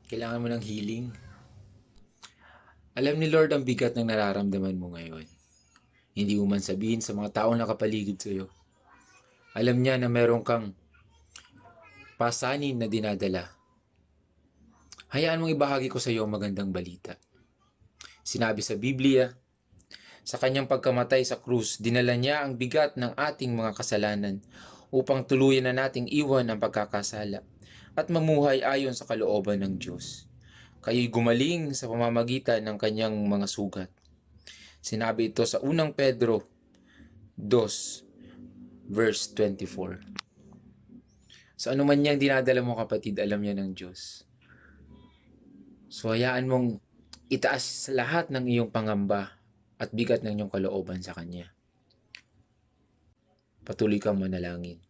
Kailangan mo ng healing. Alam ni Lord ang bigat ng nararamdaman mo ngayon. Hindi mo man sabihin sa mga taong nakapaligid sa'yo. Alam niya na meron kang pasanin na dinadala. Hayaan mong ibahagi ko sa iyo ang magandang balita. Sinabi sa Biblia, sa kanyang pagkamatay sa krus, dinala niya ang bigat ng ating mga kasalanan upang tuluyan na nating iwan ang pagkakasala at mamuhay ayon sa kalooban ng Diyos. Kayo'y gumaling sa pamamagitan ng kanyang mga sugat. Sinabi ito sa unang Pedro 2, verse 24. So ano man niyang dinadala mo kapatid, alam niya ng Diyos. So hayaan mong itaas lahat ng iyong pangamba at bigat ng iyong kalooban sa Kanya. Patuloy kang manalangin.